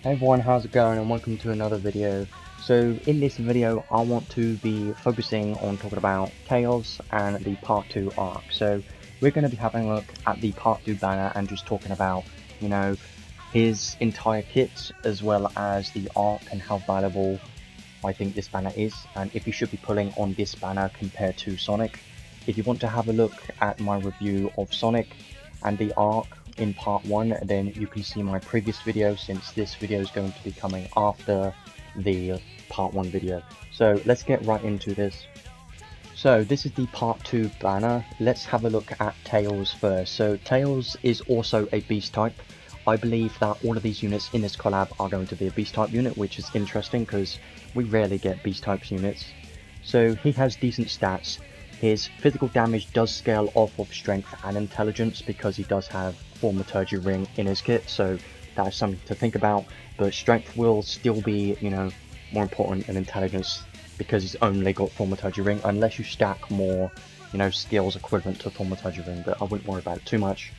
Hey everyone, how's it going, and welcome to another video. So in this video I want to be focusing on talking about Tails and the part 2 arc. So we're going to be having a look at the part 2 banner and just talking about, his entire kit as well as the arc and how valuable I think this banner is, and if you should be pulling on this banner compared to Sonic. If you want to have a look at my review of Sonic and the arc in part 1, then you can see my previous video, since this video is going to be coming after the part 1 video. So let's get right into this. So this is the part 2 banner. Let's have a look at Tails first. So Tails is also a beast type. I believe that all of these units in this collab are going to be a beast type unit, which is interesting because we rarely get beast types units. So he has decent stats. His physical damage does scale off of strength and intelligence because he does have Thaumaturgy Ring in his kit, so that is something to think about. But strength will still be, more important than intelligence because he's only got Thaumaturgy Ring, unless you stack more, skills equivalent to Thaumaturgy Ring, but I wouldn't worry about it too much.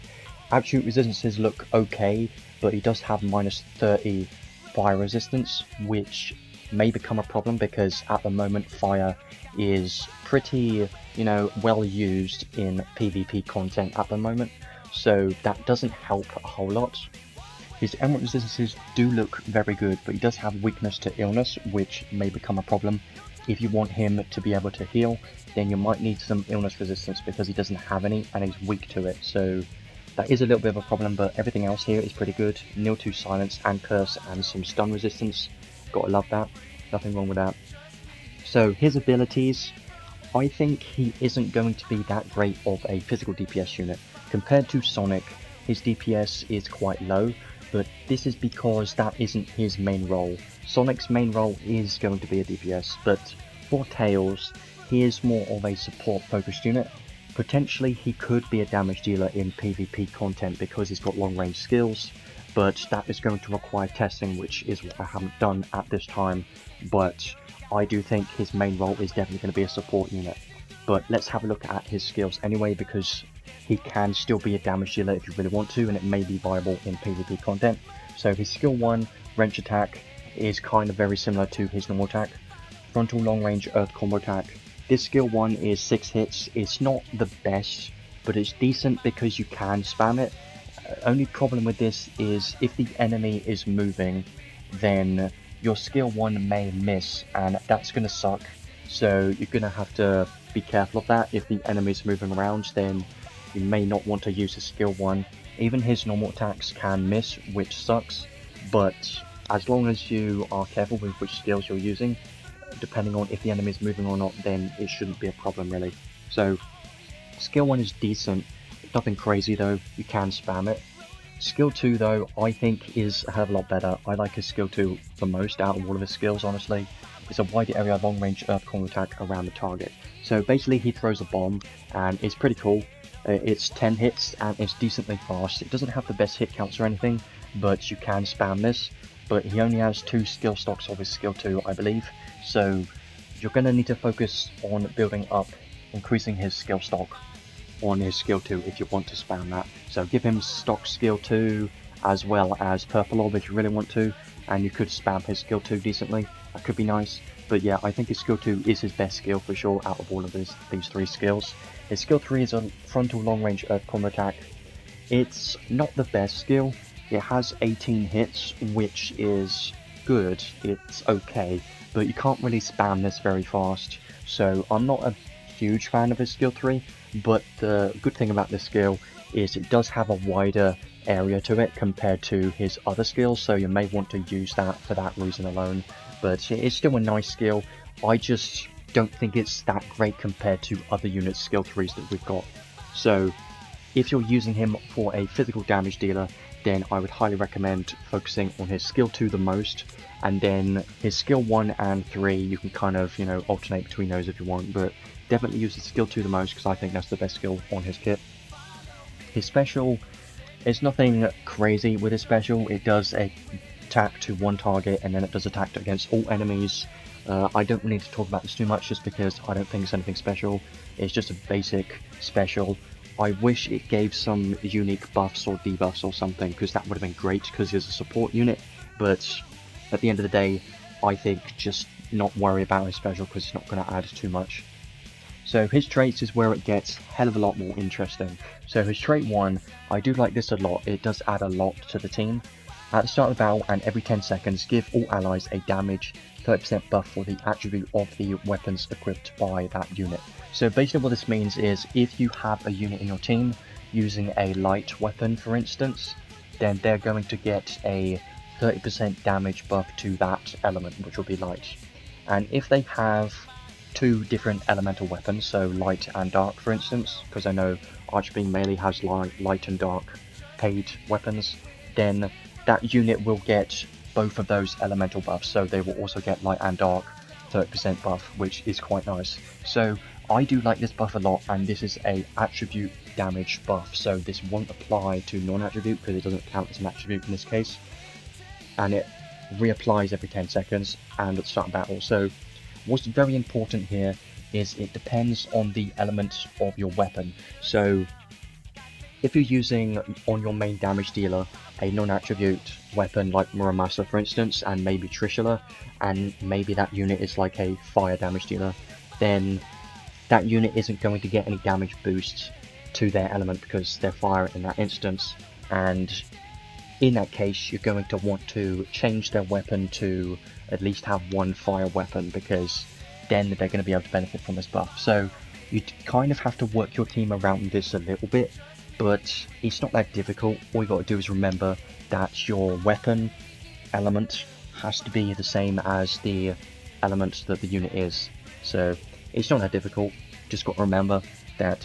Absolute resistances look okay, but he does have minus 30 fire resistance, which may become a problem because at the moment fire is pretty, well used in PvP content at the moment, so that doesn't help a whole lot. His emerald resistances do look very good, but he does have weakness to illness, which may become a problem. If you want him to be able to heal, then you might need some illness resistance because he doesn't have any and he's weak to it, so that is a little bit of a problem, but everything else here is pretty good. Nil to silence and curse and some stun resistance. Gotta love that. Nothing wrong with that. So his abilities, I think he isn't going to be that great of a physical DPS unit. Compared to Sonic, his DPS is quite low, but this is because that isn't his main role. Sonic's main role is going to be a DPS, but for Tails, he is more of a support focused unit. Potentially he could be a damage dealer in PvP content because he's got long range skills, but that is going to require testing, which is what I haven't done at this time. But I do think his main role is definitely going to be a support unit. But let's have a look at his skills anyway, because he can still be a damage dealer if you really want to, and it may be viable in PvP content. So his skill 1, wrench attack, is kind of very similar to his normal attack. Frontal long range earth combo attack. This skill 1 is 6 hits. It's not the best, but it's decent because you can spam it. Only problem with this is if the enemy is moving, then your skill 1 may miss, and that's going to suck. So you're going to have to be careful of that. If the enemy is moving around, then you may not want to use his skill 1. Even his normal attacks can miss, which sucks, but as long as you are careful with which skills you're using, depending on if the enemy is moving or not, then it shouldn't be a problem really. So skill 1 is decent, nothing crazy though, you can spam it. Skill 2 though, I think is a hell of a lot better. I like his skill 2 the most out of all of his skills, honestly. It's a wide area long range earth combo attack around the target. So basically he throws a bomb and it's pretty cool. It's 10 hits and it's decently fast. It doesn't have the best hit counts or anything, but you can spam this. But he only has 2 skill stocks of his skill 2, I believe. So you're going to need to focus on building up, increasing his skill stock on his skill 2 if you want to spam that. So give him stock skill 2 as well as purple orb if you really want to, and you could spam his skill 2 decently. That could be nice. But yeah, I think his skill 2 is his best skill for sure out of all of these 3 skills. His skill 3 is a frontal long range earth combo attack. It's not the best skill. It has 18 hits, which is good. It's okay, but you can't really spam this very fast. So I'm not a huge fan of his skill 3, but the good thing about this skill is it does have a wider area to it compared to his other skills, so you may want to use that for that reason alone. But it's still a nice skill. I just don't think it's that great compared to other units' skill 3s that we've got. So if you're using him for a physical damage dealer, then I would highly recommend focusing on his skill 2 the most, and then his skill 1 and 3 you can kind of, alternate between those if you want, but definitely use his skill 2 the most because I think that's the best skill on his kit. His special is nothing crazy with his special. It does a attack to one target and then it does attack against all enemies. I don't need to talk about this too much just because I don't think it's anything special. It's just a basic special. I wish it gave some unique buffs or debuffs or something, because that would have been great because he's a support unit, but at the end of the day, I think just not worry about his special because it's not going to add too much. So his traits is where it gets a hell of a lot more interesting. So his trait 1, I do like this a lot, it does add a lot to the team. At the start of the battle and every 10 seconds, give all allies a damage 30% buff for the attribute of the weapons equipped by that unit. So basically what this means is if you have a unit in your team using a light weapon for instance, then they're going to get a 30% damage buff to that element, which will be light. And if they have 2 different elemental weapons, so light and dark for instance, because I know Archbeam Melee has light and dark paid weapons, then that unit will get both of those elemental buffs, so they will also get light and dark 30% buff, which is quite nice. So I do like this buff a lot, and this is a attribute damage buff, so this won't apply to non-attribute because it doesn't count as an attribute in this case, and it reapplies every 10 seconds and at the start of battle. So what's very important here is it depends on the element of your weapon. So if you're using on your main damage dealer a non-attribute weapon like Muramasa for instance, and maybe Trishula, and maybe that unit is like a fire damage dealer, then that unit isn't going to get any damage boosts to their element because they're fire in that instance, and in that case you're going to want to change their weapon to at least have 1 fire weapon, because then they're going to be able to benefit from this buff. So you kind of have to work your team around this a little bit, but it's not that difficult. All you got to do is remember that your weapon element has to be the same as the element that the unit is. So it's not that difficult, just got to remember that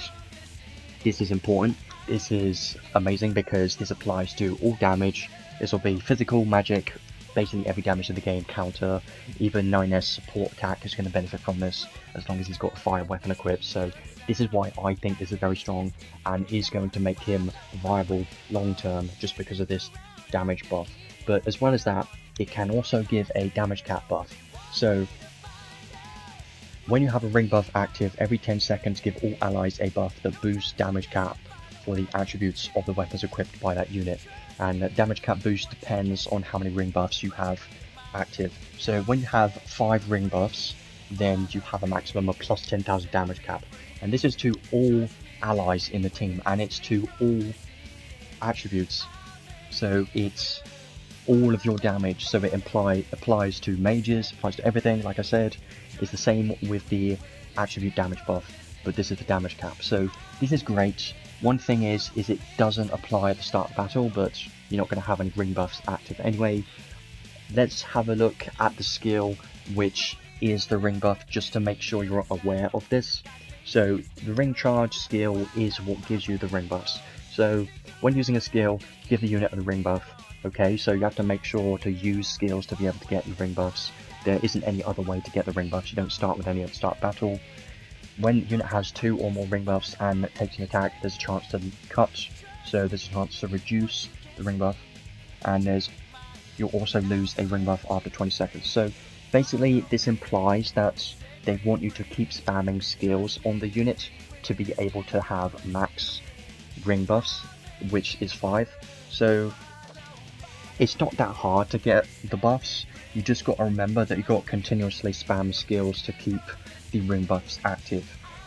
this is important. This is amazing because this applies to all damage. This will be physical, magic, basically every damage in the game, counter, even 9S support attack is going to benefit from this as long as he's got a fire weapon equipped. So this is why I think this is very strong and is going to make him viable long term just because of this damage buff. But as well as that, it can also give a damage cap buff. So when you have a ring buff active, every 10 seconds give all allies a buff that boosts damage cap for the attributes of the weapons equipped by that unit. And that damage cap boost depends on how many ring buffs you have active. So when you have 5 ring buffs, then you have a maximum of plus 10,000 damage cap. And this is to all allies in the team, and it's to all attributes. So it's all of your damage, so it applies to mages, applies to everything, like I said. It's the same with the attribute damage buff, but this is the damage cap. So this is great. One thing is it doesn't apply at the start of battle, but you're not going to have any ring buffs active anyway. Let's have a look at the skill, which is the ring buff, just to make sure you're aware of this. So the ring charge skill is what gives you the ring buffs. So when using a skill, give the unit the ring buff. Okay, so you have to make sure to use skills to be able to get the ring buffs. There isn't any other way to get the ring buffs. You don't start with any at the start of battle. When the unit has 2 or more ring buffs and takes an attack, there's a chance to cut, so there's a chance to reduce the ring buff, and you'll also lose a ring buff after 20 seconds. So basically this implies that they want you to keep spamming skills on the unit to be able to have max ring buffs, which is 5. So it's not that hard to get the buffs. You just got to remember that you've got to continuously spam skills to keep the ring buffs active.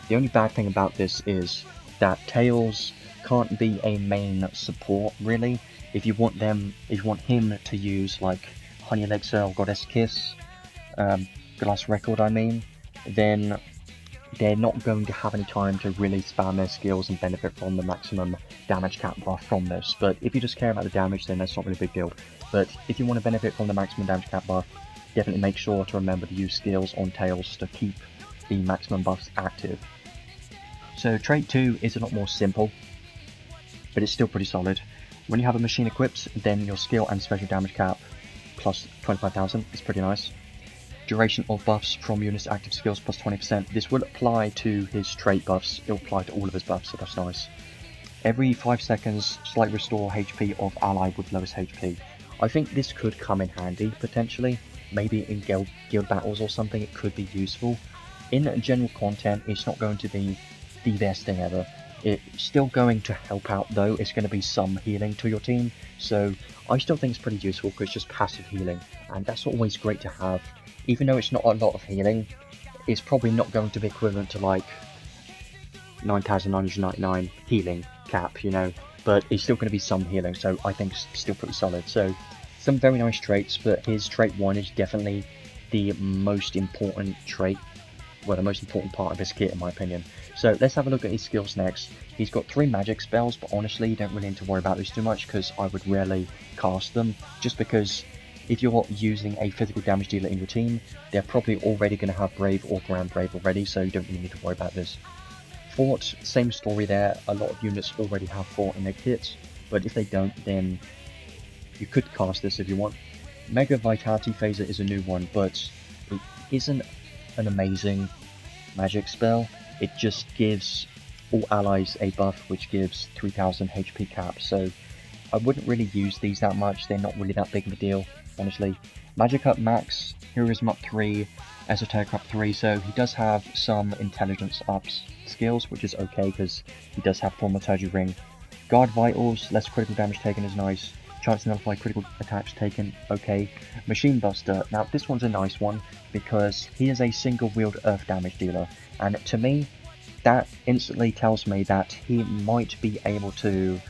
The only bad thing about this is that Tails can't be a main support really. If you want him to use like Honey Elixir or Goddess Kiss, Glass Record I mean, then they're not going to have any time to really spam their skills and benefit from the maximum damage cap buff from this. But if you just care about the damage, then that's not really a big deal. But if you want to benefit from the maximum damage cap buff, definitely make sure to remember to use skills on Tails to keep the maximum buffs active. So trait 2 is a lot more simple, but it's still pretty solid. When you have a machine equipped, then your skill and special damage cap plus 25,000 is pretty nice. Duration of buffs from units active skills plus 20%. This will apply to his trait buffs. It will apply to all of his buffs, so that's nice. Every 5 seconds, slight restore HP of ally with lowest HP. I think this could come in handy potentially. Maybe in guild battles or something it could be useful. In general content, it's not going to be the best thing ever. It's still going to help out though, it's going to be some healing to your team, so I still think it's pretty useful because it's just passive healing, and that's always great to have. Even though it's not a lot of healing, it's probably not going to be equivalent to like 9,999 healing cap, you know, but it's still going to be some healing, so I think it's still pretty solid. So some very nice traits, but his trait 1 is definitely the most important trait, well, the most important part of his kit in my opinion. So let's have a look at his skills next. He's got 3 magic spells, but honestly you don't really need to worry about these too much because I would rarely cast them, just because if you're using a physical damage dealer in your team, they're probably already going to have Brave or Grand Brave already, so you don't really need to worry about this. Fort, same story there, a lot of units already have Fort in their kits, but if they don't, then you could cast this if you want. Mega Vitality Phaser is a new one, but it isn't an amazing magic spell. It just gives all allies a buff which gives 3000 HP cap, so I wouldn't really use these that much, they're not really that big of a deal, honestly. Magic up max, Heroism up 3, Esoteric up 3, so he does have some intelligence ups skills, which is okay because he does have Thaumaturgy Ring. Guard Vitals, less critical damage taken is nice. Chance to nullify critical attacks taken, okay. Machine Buster, now this one's a nice one because he is a single wield earth damage dealer, and to me that instantly tells me that he might be able to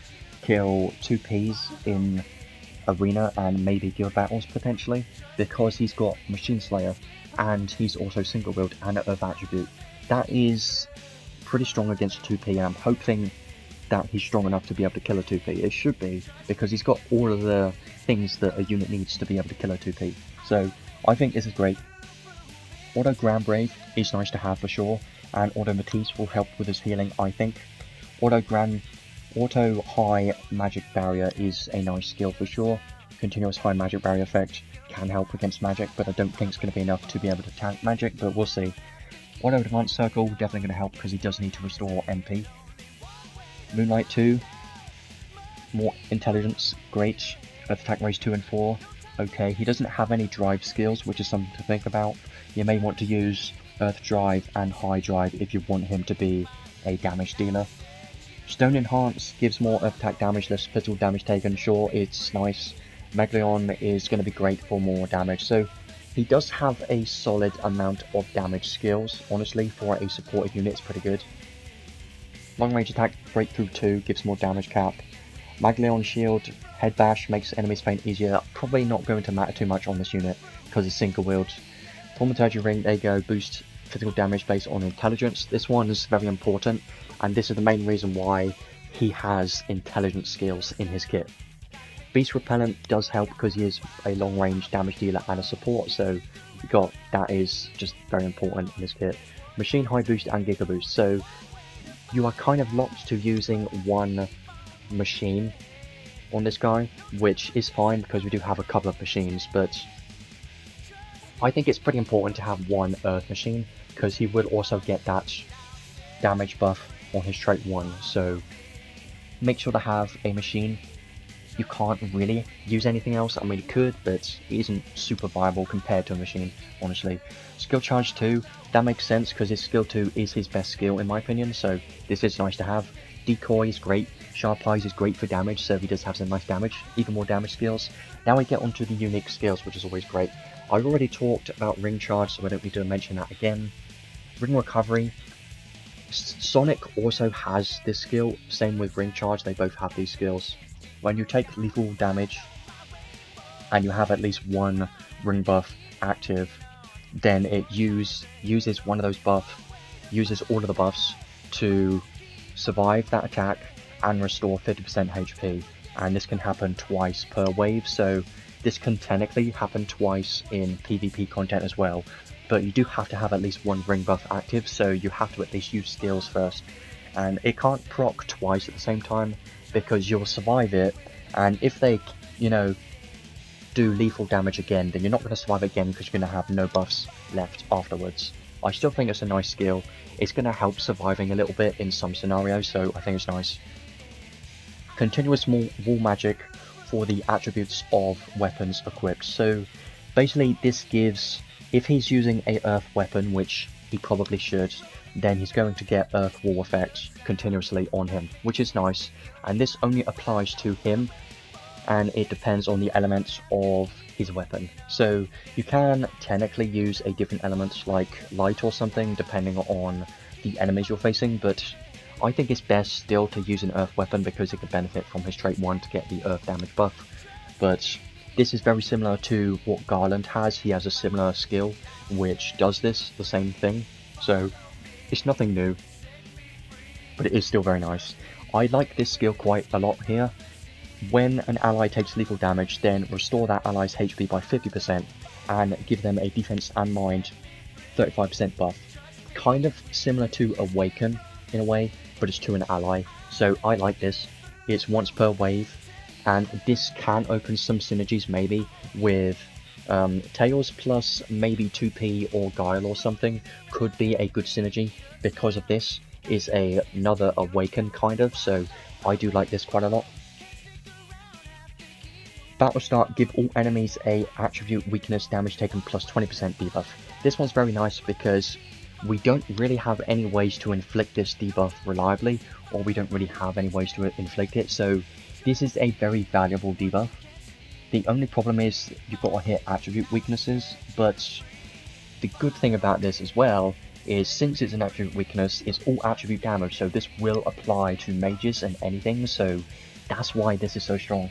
kill 2Ps in arena and maybe guild battles potentially, because he's got Machine Slayer and he's also single wield and earth attribute. That is pretty strong against 2P, and I'm hoping that he's strong enough to be able to kill a 2P. It should be, because he's got all of the things that a unit needs to be able to kill a 2P. So I think this is great. Auto Grand Brave is nice to have for sure, and Auto Matisse will help with his healing, I think. Auto High Magic Barrier is a nice skill for sure. Continuous High Magic Barrier effect can help against magic, but I don't think it's going to be enough to be able to tank magic, but we'll see. Auto Advanced Circle definitely going to help because he does need to restore MP. Moonlight 2, more intelligence, great. Earth Attack Raise 2 and 4, okay. He doesn't have any drive skills, which is something to think about. You may want to use Earth Drive and High Drive if you want him to be a damage dealer. Stone Enhance gives more Earth Attack damage, less physical damage taken, sure, it's nice. Megalon is going to be great for more damage, so he does have a solid amount of damage skills, honestly, for a supportive unit, it's pretty good. Long Range Attack Breakthrough 2 gives more damage cap. Maglion Shield Head Bash makes enemies faint easier, probably not going to matter too much on this unit because it's single wield. Thaumaturgy Ring, there you go, boost physical damage based on intelligence. This one is very important, and this is the main reason why he has intelligence skills in his kit. Beast Repellent does help because he is a long range damage dealer and a support, so that is just very important in his kit. Machine High Boost and Giga Boost, so you are kind of locked to using one machine on this guy, which is fine because we do have a couple of machines, but I think it's pretty important to have one Earth machine because he will also get that damage buff on his trait 1, so make sure to have a machine. You can't really use anything else. I mean, you could, but it isn't super viable compared to a machine, honestly. Skill Charge 2, that makes sense because his skill 2 is his best skill in my opinion, so this is nice to have. Decoy is great, Sharp Eyes is great for damage, so he does have some nice damage, even more damage skills. Now we get onto the unique skills, which is always great. I've already talked about Ring Charge, so I don't need to mention that again. Ring Recovery, Sonic also has this skill, same with Ring Charge, they both have these skills. When you take lethal damage and you have at least one ring buff active, then it uses one of those buffs, uses all of the buffs to survive that attack and restore 50% HP, and this can happen twice per wave, so this can technically happen twice in PvP content as well, but you do have to have at least one ring buff active, so you have to at least use skills first, and it can't proc twice at the same time because you'll survive it, and if they, you know, do lethal damage again, then you're not going to survive again because you're going to have no buffs left afterwards. I still think it's a nice skill. It's going to help surviving a little bit in some scenarios, so I think it's nice. Continuous wall magic for the attributes of weapons equipped. So basically this gives, if he's using a earth weapon, which he probably should, then he's going to get Earth Wall effects continuously on him, which is nice. And this only applies to him, and it depends on the elements of his weapon. So you can technically use a different element like light or something depending on the enemies you're facing, but I think it's best still to use an earth weapon because it can benefit from his trait 1 to get the earth damage buff. But this is very similar to what Garland has. He has a similar skill which does this, the same thing. So it's nothing new, but it is still very nice. I like this skill quite a lot here. When an ally takes lethal damage, then restore that ally's HP by 50% and give them a defense and mind 35% buff. Kind of similar to Awaken in a way, but it's to an ally. So I like this. It's once per wave, and this can open some synergies maybe with Tails plus maybe 2P or Guile or something could be a good synergy because of this. Is another Awaken kind of, so I do like this quite a lot. Battle Start, give all enemies a attribute weakness damage taken plus 20% debuff. This one's very nice because we don't really have any ways to inflict this debuff reliably, or we don't really have any ways to inflict it, so this is a very valuable debuff. The only problem is you've got to hit attribute weaknesses, but the good thing about this as well is since it's an attribute weakness, it's all attribute damage, so this will apply to mages and anything, so that's why this is so strong.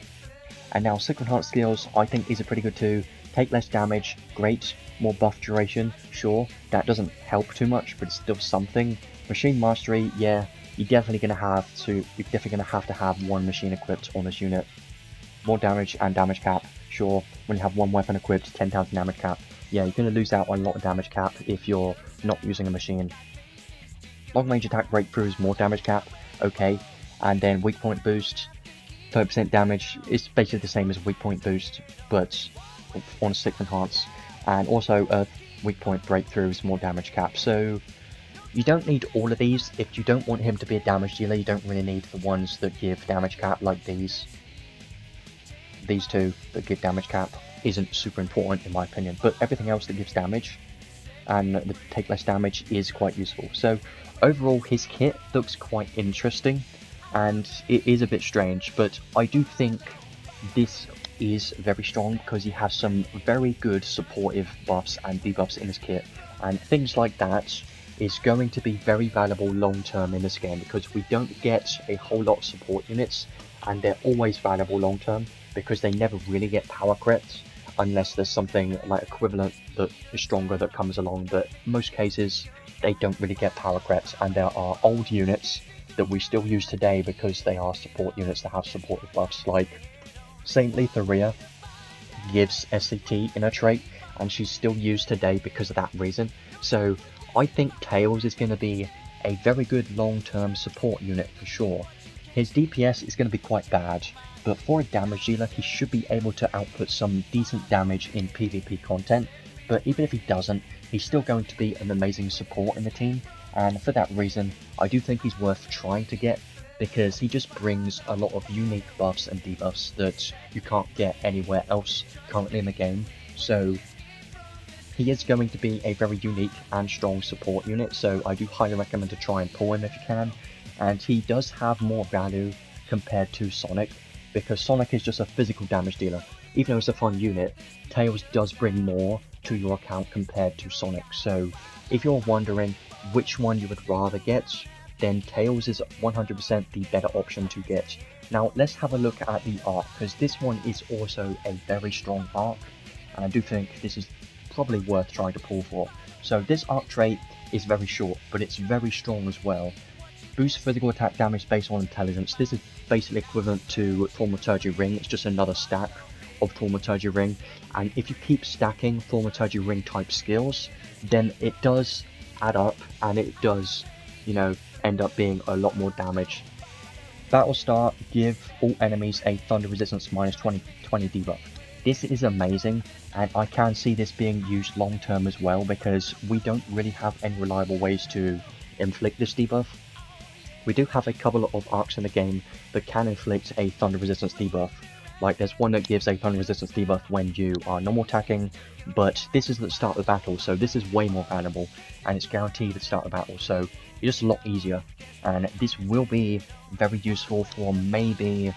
And now Sacred Heart skills I think is a pretty good too. Take less damage, great. More buff duration, sure. That doesn't help too much, but it's still something. Machine Mastery, yeah, you're definitely gonna have to have one machine equipped on this unit. More damage and damage cap, sure. When you have one weapon equipped, 10,000 damage cap. Yeah, you're gonna lose out on a lot of damage cap if you're not using a machine. Long range attack breakthroughs, more damage cap, okay. And then weak point boost, 30% damage. It's basically the same as a weak point boost, but on 6 enhance. And also weak point breakthroughs, more damage cap. So you don't need all of these. If you don't want him to be a damage dealer, you don't really need the ones that give damage cap like these. These two that give damage cap isn't super important in my opinion, but everything else that gives damage and the take less damage is quite useful. So overall his kit looks quite interesting and it is a bit strange, but I do think this is very strong because he has some very good supportive buffs and debuffs in his kit, and things like that is going to be very valuable long term in this game because we don't get a whole lot of support units, and they're always valuable long term because they never really get power crits unless there's something like equivalent that is stronger that comes along, but most cases they don't really get power crits, and there are old units that we still use today because they are support units that have supportive buffs, like Saintly Theria gives SCT in her trait and she's still used today because of that reason. So I think Tails is going to be a very good long-term support unit for sure. His DPS is going to be quite bad, but for a damage dealer he should be able to output some decent damage in PvP content, but even if he doesn't, he's still going to be an amazing support in the team, and for that reason I do think he's worth trying to get because he just brings a lot of unique buffs and debuffs that you can't get anywhere else currently in the game. So he is going to be a very unique and strong support unit, so I do highly recommend to try and pull him if you can. And he does have more value compared to Sonic, because Sonic is just a physical damage dealer. Even though it's a fun unit, Tails does bring more to your account compared to Sonic. So if you're wondering which one you would rather get, then Tails is 100% the better option to get. Now let's have a look at the arc, because this one is also a very strong arc, and I do think this is probably worth trying to pull for. So this arc trait is very short, but it's very strong as well. Boost physical attack damage based on intelligence. This is basically equivalent to Thaumaturgy Ring, it's just another stack of Thaumaturgy Ring, and if you keep stacking Thaumaturgy Ring type skills, then it does add up, and it does, you know, end up being a lot more damage. Battle Start, give all enemies a Thunder Resistance minus 20 debuff. This is amazing, and I can see this being used long term as well because we don't really have any reliable ways to inflict this debuff. We do have a couple of arcs in the game that can inflict a Thunder Resistance debuff, Like, there's one that gives a opponent resistance debuff when you are normal attacking, but this is at the start of the battle, so this is way more valuable, and it's guaranteed at the start of the battle, so it's just a lot easier. And this will be very useful for maybe,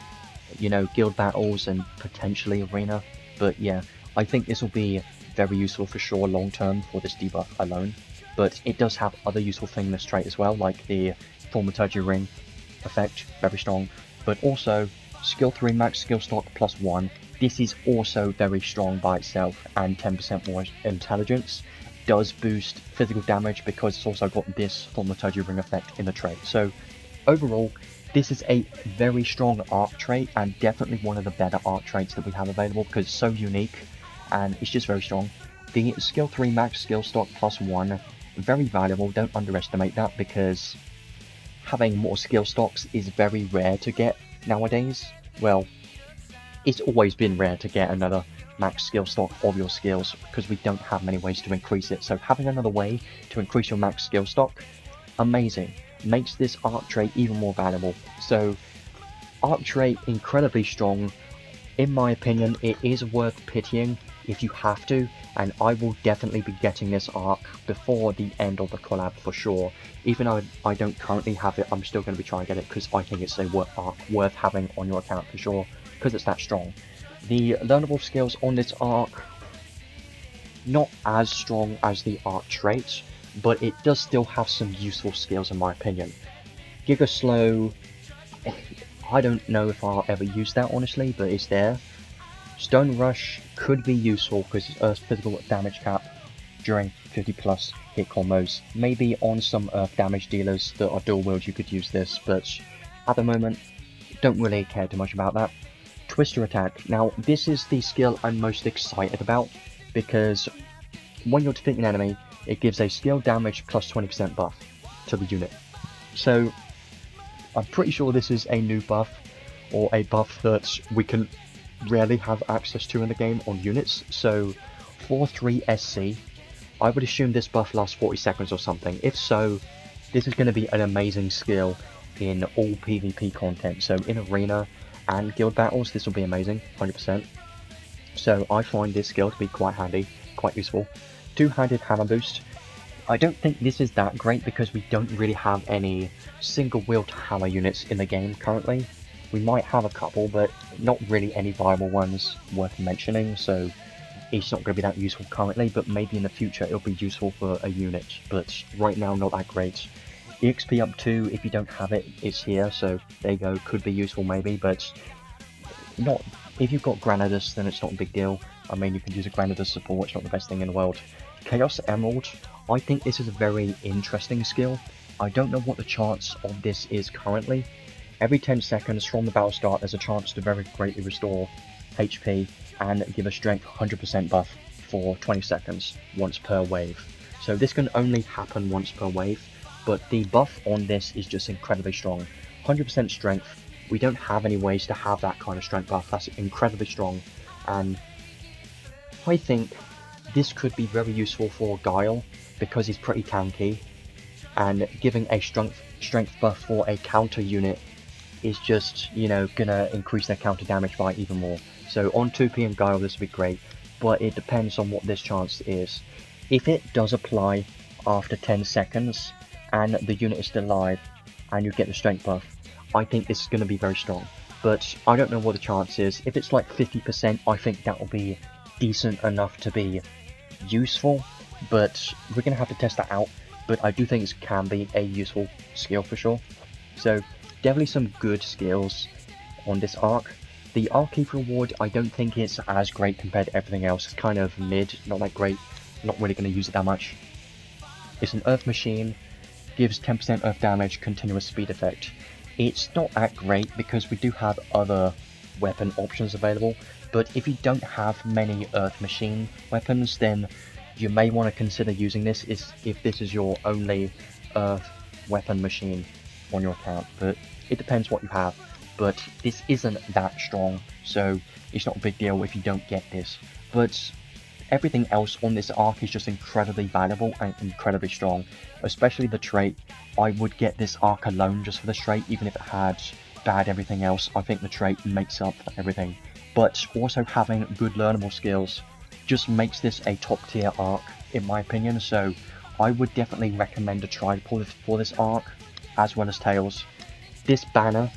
you know, guild battles and potentially arena. But yeah, I think this will be very useful for sure long term for this debuff alone. But it does have other useful things in this trait as well, like the Thaumaturgy Ring effect, very strong, but also skill 3 max skill stock +1. This is also very strong by itself, and 10% more intelligence. Does boost physical damage because it's also got this Thaumaturgy Ring effect in the trait. So overall, this is a very strong arc trait, and definitely one of the better arc traits that we have available because it's so unique and it's just very strong. The skill 3 max skill stock +1, very valuable. Don't underestimate that, because having more skill stocks is very rare to get nowadays. Well, it's always been rare to get another max skill stock of your skills because we don't have many ways to increase it. So having another way to increase your max skill stock, amazing. Makes this arc trait even more valuable. So arc trait, incredibly strong. In my opinion, it is worth pitying if you have to, and I will definitely be getting this arc before the end of the collab for sure. Even though I don't currently have it, I'm still going to be trying to get it because I think it's a arc worth having on your account for sure, because it's that strong. The learnable skills on this arc, not as strong as the arc traits, but it does still have some useful skills in my opinion. Giga Slow, I don't know if I'll ever use that honestly, but it's there. Stone Rush could be useful because it's Earth's physical damage cap during 50+ hit combos. Maybe on some Earth damage dealers that are dual wield you could use this, but at the moment, don't really care too much about that. Twister Attack. Now, this is the skill I'm most excited about, because when you're defeating an enemy, it gives a skill damage plus 20% buff to the unit. So, I'm pretty sure this is a new buff, or a buff that we can rarely have access to in the game on units. So, for 3 SC, I would assume this buff lasts 40 seconds or something. If so, this is going to be an amazing skill in all PvP content. So, in arena and guild battles, this will be amazing, 100%. So, I find this skill to be quite handy, quite useful. Two-handed hammer boost. I don't think this is that great because we don't really have any single-wield hammer units in the game currently. We might have a couple, but not really any viable ones worth mentioning, so it's not going to be that useful currently, but maybe in the future it'll be useful for a unit, but right now not that great. EXP up 2, if you don't have it, it's here, so there you go, could be useful maybe, but not. If you've got Granadus, then it's not a big deal. I mean, you can use a Granadus support, it's not the best thing in the world. Chaos Emerald, I think this is a very interesting skill. I don't know what the chance of this is currently. Every 10 seconds from the battle start, there's a chance to very greatly restore HP and give a strength 100% buff for 20 seconds, once per wave. So this can only happen once per wave, but the buff on this is just incredibly strong. 100% strength, we don't have any ways to have that kind of strength buff, that's incredibly strong, and I think this could be very useful for Guile, because he's pretty tanky, and giving a strength buff for a counter unit is just, you know, gonna increase their counter damage by even more. So on 2P and Guile this would be great, but it depends on what this chance is. If it does apply after 10 seconds, and the unit is still alive, and you get the strength buff, I think this is going to be very strong. But I don't know what the chance is. If it's like 50%, I think that will be decent enough to be useful, but we're going to have to test that out. But I do think this can be a useful skill for sure. So definitely some good skills on this arc. The Arckeep reward, I don't think it's as great compared to everything else. It's kind of mid, not that great. Not really going to use it that much. It's an Earth Machine, gives 10% Earth damage, continuous speed effect. It's not that great because we do have other weapon options available, but if you don't have many Earth Machine weapons, then you may want to consider using this if this is your only Earth weapon machine on your account, but it depends what you have. But this isn't that strong, so it's not a big deal if you don't get this. But everything else on this arc is just incredibly valuable and incredibly strong, especially the trait. I would get this arc alone just for the trait, even if it had bad everything else. I think the trait makes up for everything but also having good learnable skills just makes this a top tier arc in my opinion. So I would definitely recommend a try for this arc as well as Tails. This banner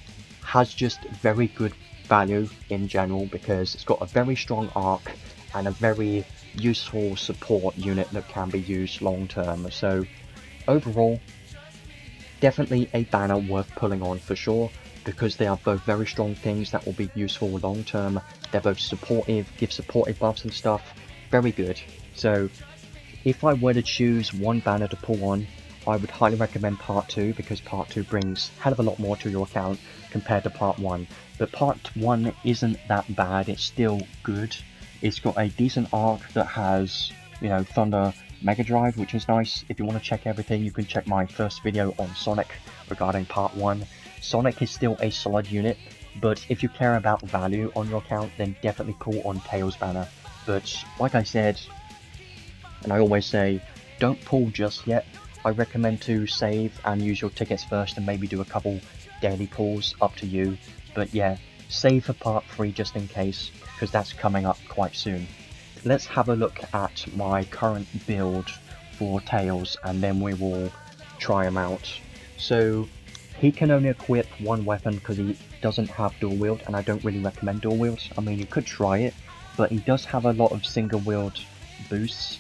has just very good value in general because it's got a very strong arc and a very useful support unit that can be used long term. So overall, definitely a banner worth pulling on for sure, because they are both very strong things that will be useful long term. They're both supportive, give supportive buffs and stuff. Very good. So if I were to choose one banner to pull on, I would highly recommend Part 2, because Part 2 brings a hell of a lot more to your account compared to Part 1. But Part 1 isn't that bad, it's still good. It's got a decent arc that has, you know, Thunder Mega Drive, which is nice. If you want to check everything, you can check my first video on Sonic regarding Part 1. Sonic is still a solid unit, but if you care about value on your account, then definitely pull on Tails banner. But like I said, and I always say, don't pull just yet. I recommend to save and use your tickets first and maybe do a couple daily pulls, up to you. But yeah, save for Part 3 just in case, because that's coming up quite soon. Let's have a look at my current build for Tails and then we will try him out. So he can only equip one weapon because he doesn't have dual wield, and I don't really recommend dual wield. I mean, you could try it, but he does have a lot of single wield boosts.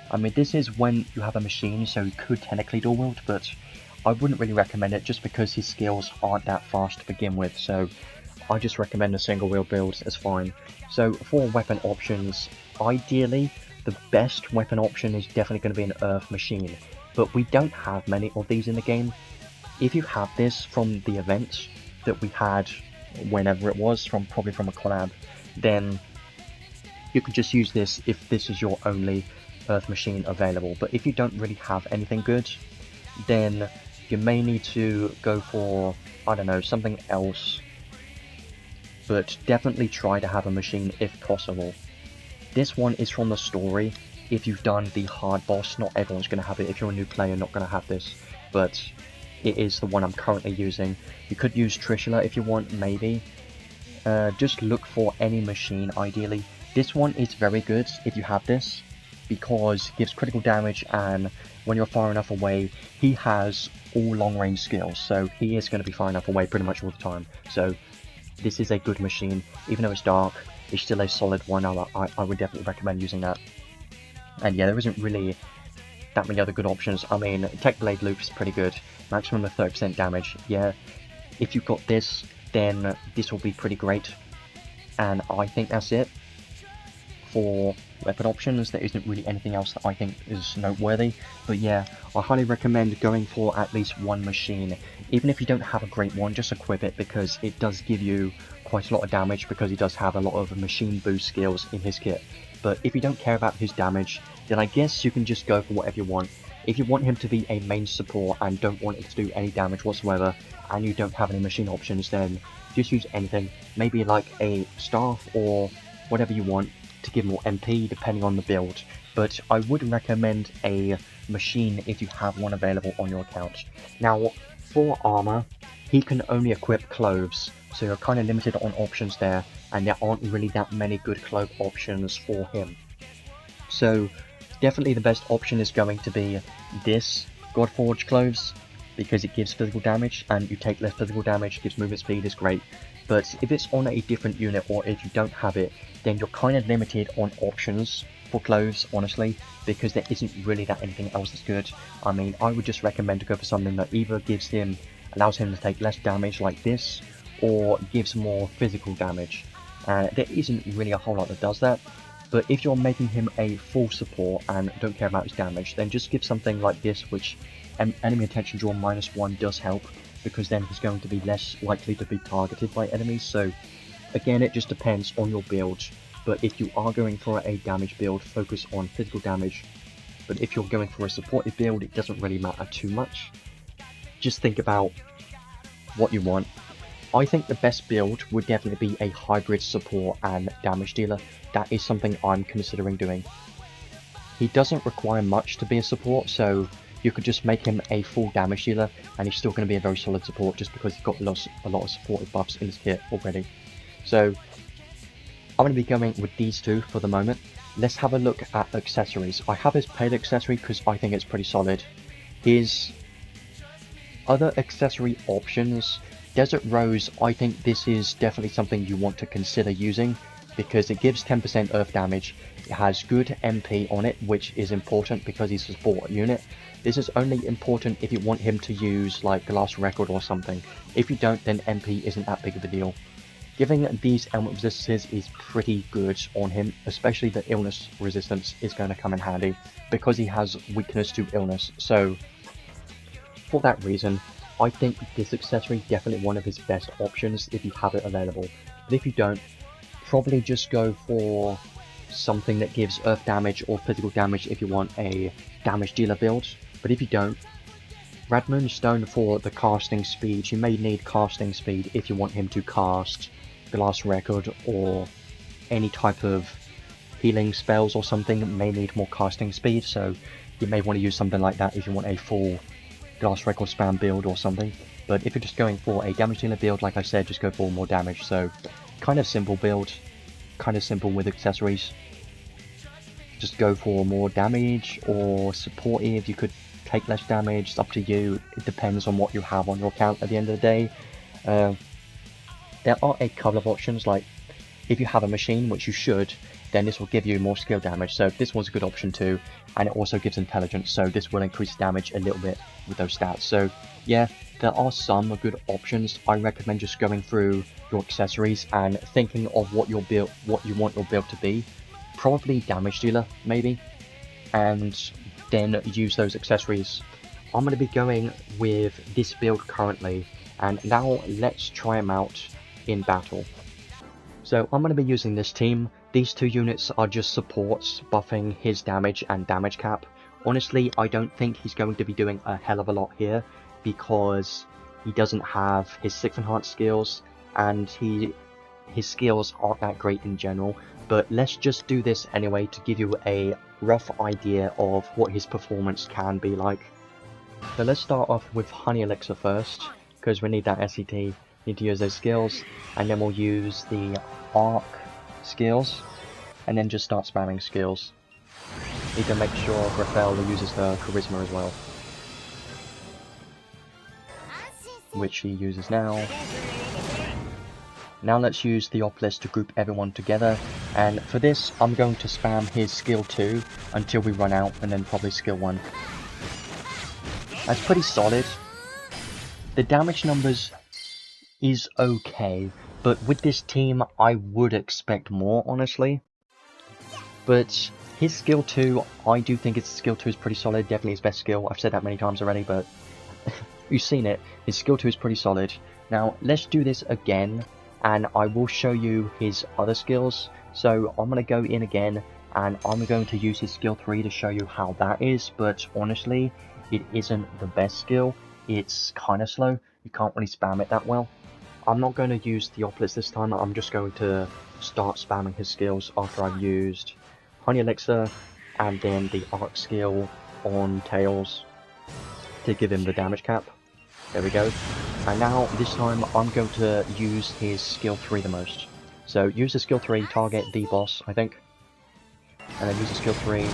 I mean, this is when you have a machine, so he could technically dual wield, but I wouldn't really recommend it just because his skills aren't that fast to begin with, so I just recommend a single wield build, it's fine. So for weapon options, ideally, the best weapon option is definitely going to be an Earth Machine, but we don't have many of these in the game. If you have this from the event that we had, whenever it was, probably from a collab, then you could just use this if this is your only Earth Machine available. But if you don't really have anything good, then you may need to go for, I don't know, something else. But definitely try to have a machine if possible. This one is from the story. If you've done the hard boss, not everyone's going to have it. If you're a new player, not going to have this. But it is the one I'm currently using. You could use Trishula if you want, maybe. Just look for any machine, ideally. This one is very good if you have this, because it gives critical damage, and when you're far enough away, he has all long range skills, so he is going to be far enough away pretty much all the time. So this is a good machine. Even though it's dark, it's still a solid one. I would definitely recommend using that. And yeah, there isn't really that many other good options. I mean, Tech Blade Loop is pretty good. Maximum of 30% damage. Yeah, if you've got this, then this will be pretty great. And I think that's it for weapon options. There isn't really anything else that I think is noteworthy. But yeah, I highly recommend going for at least one machine. Even if you don't have a great one, just equip it, because it does give you quite a lot of damage, because he does have a lot of machine boost skills in his kit. But if you don't care about his damage, then I guess you can just go for whatever you want. If you want him to be a main support and don't want it to do any damage whatsoever, and you don't have any machine options, then just use anything. Maybe like a staff or whatever you want to give more MP depending on the build. But I would recommend a machine if you have one available on your account. Now, for armor, he can only equip clothes, so you're kind of limited on options there, and there aren't really that many good cloak options for him. So definitely the best option is going to be this Godforge Clothes, because it gives physical damage, and you take less physical damage, gives movement speed, is great. But if it's on a different unit, or if you don't have it, then you're kind of limited on options for clothes, honestly, because there isn't really that anything else that's good. I mean, I would just recommend to go for something that either allows him to take less damage like this, or gives more physical damage. There isn't really a whole lot that does that. But if you're making him a full support and don't care about his damage, then just give something like this, which enemy attention draw -1 does help, because then he's going to be less likely to be targeted by enemies. So again, it just depends on your build. But if you are going for a damage build, focus on physical damage. But if you're going for a supportive build, it doesn't really matter too much. Just think about what you want. I think the best build would definitely be a hybrid support and damage dealer. That is something I'm considering doing. He doesn't require much to be a support, so you could just make him a full damage dealer, and he's still going to be a very solid support just because he's got a lot of supportive buffs in his kit already. So I'm going to be going with these two for the moment. Let's have a look at accessories. I have his paid accessory because I think it's pretty solid. His other accessory options, Desert Rose, I think this is definitely something you want to consider using because it gives 10% earth damage. It has good MP on it, which is important because he's a support unit. This is only important if you want him to use like Glass Record or something. If you don't, then MP isn't that big of a deal. Giving these element resistances is pretty good on him, especially the illness resistance is going to come in handy because he has weakness to illness. So for that reason, I think this accessory is definitely one of his best options if you have it available. But if you don't, probably just go for something that gives earth damage or physical damage if you want a damage dealer build. But if you don't, Red Moonstone for the casting speed. You may need casting speed if you want him to cast Glass Record or any type of healing spells or something may need more casting speed, so you may want to use something like that if you want a full Glass Record spam build or something. But if you're just going for a damage dealer build, like I said, just go for more damage. So kind of simple build, kind of simple with accessories. Just go for more damage or supportive. You could take less damage, it's up to you. It depends on what you have on your account at the end of the day. There are a couple of options, like if you have a machine, which you should, then this will give you more skill damage, so this one's a good option too, and it also gives intelligence, so this will increase damage a little bit with those stats. So yeah, there are some good options. I recommend just going through your accessories and thinking of what you want your build to be, probably damage dealer maybe, and then use those accessories. I'm going to be going with this build currently, and now let's try them out in battle. So I'm going to be using this team. These two units are just supports, buffing his damage and damage cap. Honestly, I don't think he's going to be doing a hell of a lot here because he doesn't have his 6 enhanced skills, and his skills aren't that great in general. But let's just do this anyway to give you a rough idea of what his performance can be like. So let's start off with Honey Elixir first, because we need that SCT. Need to use those skills, and then we'll use the arc skills, and then just start spamming skills. Need to make sure Raphael uses the charisma as well, which he uses now. Now let's use Theopolis to group everyone together, and for this I'm going to spam his skill 2 until we run out, and then probably skill 1. That's pretty solid. The damage numbers is okay, but with this team I would expect more, honestly. But his skill 2, I do think his skill 2 is pretty solid, definitely his best skill. I've said that many times already, but you've seen it. His skill 2 is pretty solid. Now let's do this again, and I will show you his other skills. So I'm going to go in again, and I'm going to use his skill 3 to show you how that is, but honestly, it isn't the best skill. It's kind of slow, you can't really spam it that well. I'm not going to use Theopolis this time, I'm just going to start spamming his skills after I've used Honey Elixir and then the arc skill on Tails to give him the damage cap. There we go. And now, this time, I'm going to use his skill 3 the most. So, use the skill 3, target the boss, I think. And then use the skill 3.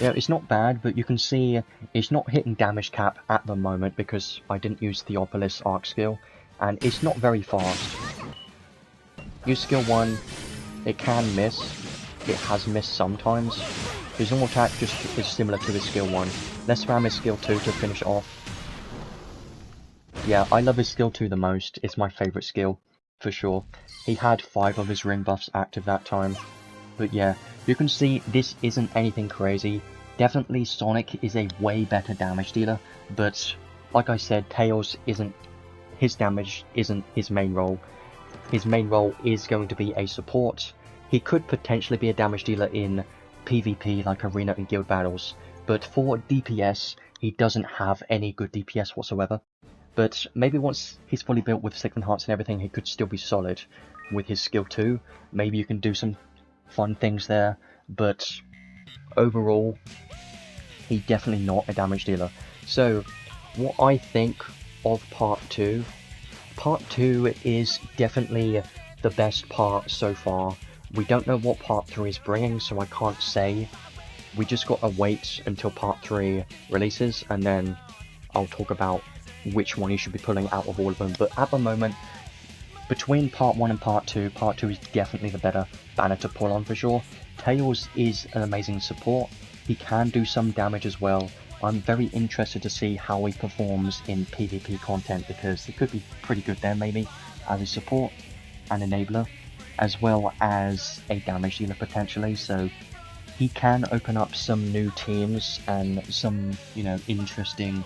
Yeah, it's not bad, but you can see it's not hitting damage cap at the moment because I didn't use Theopolis arc skill, and it's not very fast. Use skill 1, it can miss. It has missed sometimes. His normal attack just is similar to his skill 1. Let's spam his skill 2 to finish it off. Yeah, I love his skill 2 the most. It's my favourite skill, for sure. He had 5 of his ring buffs active that time. But yeah, you can see this isn't anything crazy. Definitely Sonic is a way better damage dealer, but like I said, Tails isn't, his damage isn't his main role. His main role is going to be a support. He could potentially be a damage dealer in PvP like arena and guild battles, but for DPS, he doesn't have any good DPS whatsoever. But maybe once he's fully built with 6 hearts and everything, he could still be solid with his skill 2. Maybe you can do some fun things there, but overall, he's definitely not a damage dealer. So, what I think of part 2 is definitely the best part so far. We don't know what part 3 is bringing, so I can't say. We just gotta wait until part 3 releases, and then I'll talk about which one you should be pulling out of all of them. But at the moment, between part 1 and part 2 is definitely the better banner to pull on for sure. Tails is an amazing support. He can do some damage as well. I'm very interested to see how he performs in PvP content, because it could be pretty good there maybe as a support and enabler, as well as a damage dealer potentially. So he can open up some new teams and some, interesting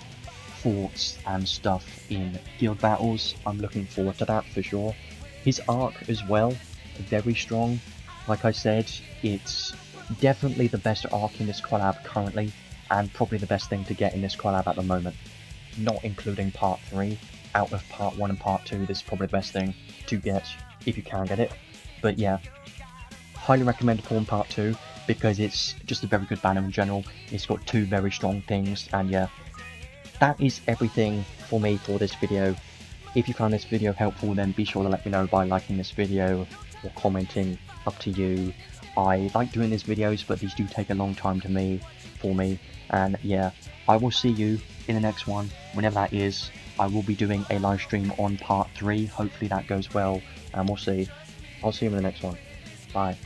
forts and stuff in guild battles. I'm looking forward to that for sure. His arc as well, very strong. Like I said, it's definitely the best arc in this collab currently, and probably the best thing to get in this collab at the moment. Not including part 3. Out of part 1 and part 2, this is probably the best thing to get if you can get it. But yeah, highly recommend pulling part 2 because it's just a very good banner in general. It's got 2 very strong things, and yeah, that is everything for me for this video. If you found this video helpful, then be sure to let me know by liking this video or commenting, up to you. I like doing these videos, but these do take a long time for me, and yeah, I will see you in the next one, whenever that is. I will be doing a live stream on part 3, hopefully that goes well, and we'll see. I'll see you in the next one. Bye.